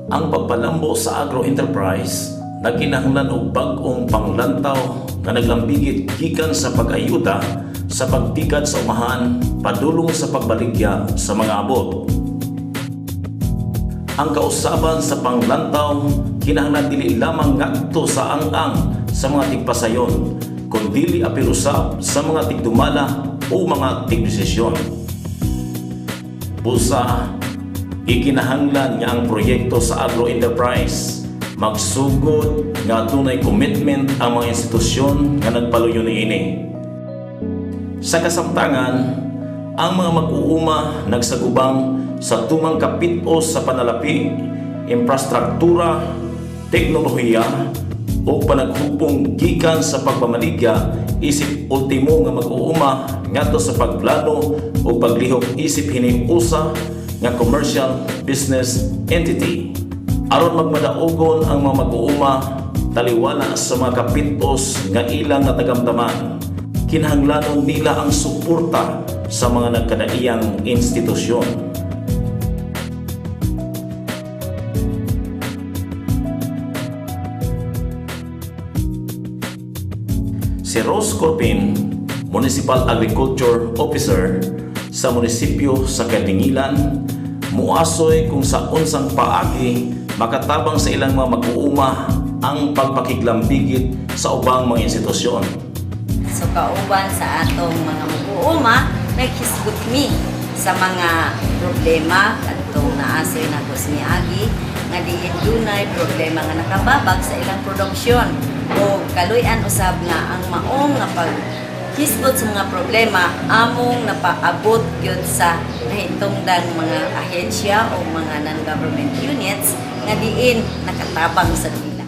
Ang pagpalambo sa agro-enterprise nagkinahanglan og bag-ong panglantaw nga naglambigit gikan sa pag-ayuda sa pagtikad sa umahan padulong sa pagbaligya sa mga abot. Ang kausaban sa panglantaw kinahanglan dili lamang ngadto sa ang-ang sa mga tigpasayon kundi apil-usab sa mga tigdumala o mga tigdesisyon. Busa, ikinahanglan nga ang proyekto sa agro-enterprise magsugod nga tunay commitment ang mga institusyon nga nagpaluyo niini. Sa kasamtangan, ang mga mag-uuma nagsagubang sa tumang kapit-os sa panalapi, infrastruktura, teknolohiya o panaghupong gikan sa pagpamaligya isip ultimo nga mag-uuma ngadto sa pagplano o paglihok isip hiniusa nga commercial business entity. Aron magmadaogon ang mga mag-uuma taliwala sa mga kapit-os nga ilang natagamdaman, kinahanglanon nila ang suporta sa mga nagkadaiyang institusyon. Si Rose Corpin, Municipal Agriculture Officer sa munisipyo sa Kadingilan, muasoy kung sa unsang paagi makatabang sa ilang mga mag-uuma ang pagpakiglambigit sa ubang mga institusyon. So kauban sa atong mga mag-uuma, naghisgot mi sa mga problema kadtong naasoy na kusmiagi nga diin dunay problema nga nakababag sa ilang produksyon o kaluy-an usab nga ang maong nga paghisgot sa mga problema among napaabot gyud sa nahitungdang mga ahensya o mga non-government units nga diin nakatabang sa dila.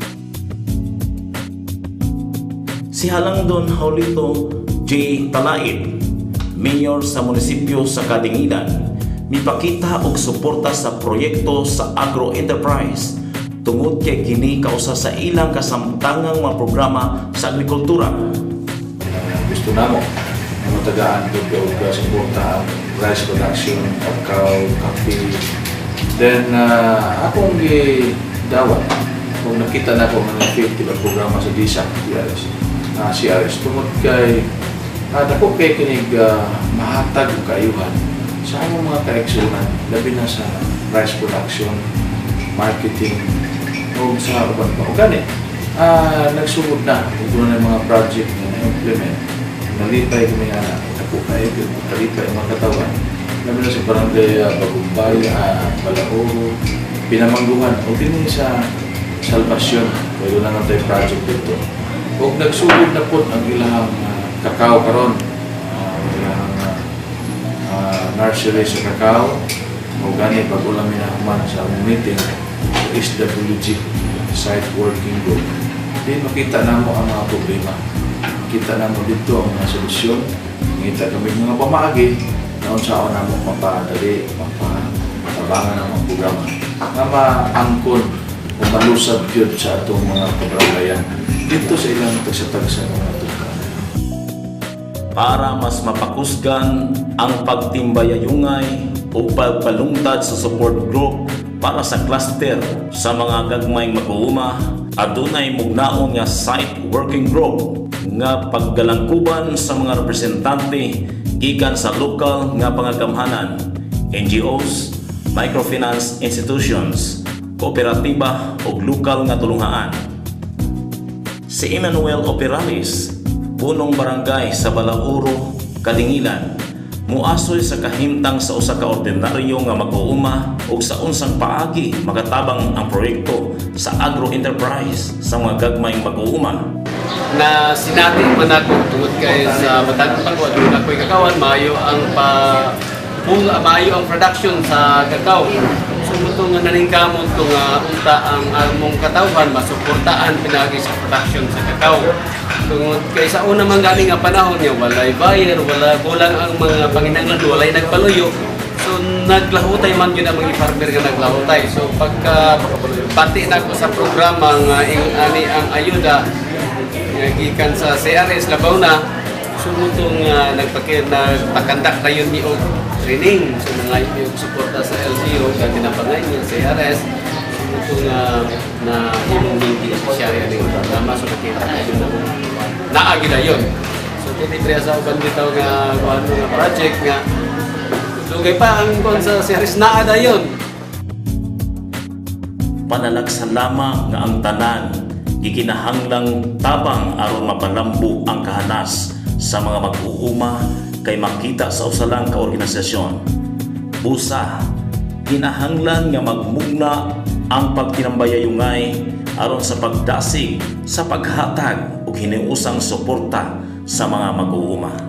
Si Halangdon Haulito J. Talait, Mayor sa munisipyo sa Kadingilan, mipakita og suporta sa proyekto sa agro-enterprise tungod kay kini kausa sa ilang kasamtangang mga programa sa agrikultura. Gusto namo na matagaan og suporta ang rice production, kakao, kape. Then akong gidawat kung nakita na ko mga effective programa sa DISA, CRS tungod kay dako kay kinig mahatag og kaayuhan sa among mga kaigsunan labi na sa rice production, marketing o sa urban pa. O gani, nagsugod na kung na mga project na na-implement. Nalipay kami nga na, ako kayo, nalipay ang mga katawan. Labi na sa barangay, Bagumbay, Balaoro, Pinamangguhan, o din sa Salvasyon. Pwede na nga tayo project dito. O nagsugod na po ang ilahang kakao karon, ilahang nursery sa kakao. O gani, bago lang minahaman sa meeting, SWG, Site Working Group. Di makita na mo ang mga problema. Makita na mo dito ang mga solusyon. Makita kami mga pamaagi na unsaon na mo mapadali, mapatabangan ng mga programa. Na maangkon o malusab yun sa atong mga kabaranggayan dito sa ilang tagsatag sa mga tukang. Para mas mapakusgan ang pagtimbayayungay o pagpalungtad sa support group para sa cluster sa mga gagmayng mag-uuma, adunay mugnaon nga site working group nga paggalangkuban sa mga representante gikan sa lokal nga pangagamhanan, NGOs, microfinance institutions, kooperatiba o lokal nga tulunghaan. Si Emmanuel Operalis, punong barangay sa Balauro, Kadingilan, muasoy sa kahimtang sa usa ka ordinaryo nga mag-uuma ug sa unsang paagi makatabang ang proyekto sa agro-enterprise sa mga gagmayng mag-uuma. Na sinati man ako tungod kay sa matag pagwad na ko'y kakawan maayo ang production sa kakao. So muto nga naningkamot ko nga unta ang among katawhan masuportaan pinagi sa production sa kakao. Tungod kay sa una man galing nga panahon niya walay buyer, wala kulang ang mga panginahanglan, walay nagpaluyo. So naglahutay man yun ang mga farmer nga naglahutay. So pagka pati na ko sa programa nga ani ang ayuda gikan sa CRS Labaw na sumutong nagpakandak na yun ni og training. So mga yung suporta sa LGU, gati na pangay niya CRS. ito na imong hindi siya rin programa so nakita ko na naagi na yun. So tinitriya sa uban dito nga project nga dugay pa ang kon sa series naa na yun. Panalagsalama nga ang tanan gikinahanglang tabang aron mapalambo ang kahanas sa mga mag-uuma kay makita sa usalang kaorganisasyon. Busa, kinahanglan nga magmugna ang pagtinambayayungay aron sa pagdasig sa paghatag ug hiniusang suporta sa mga mag-uuma.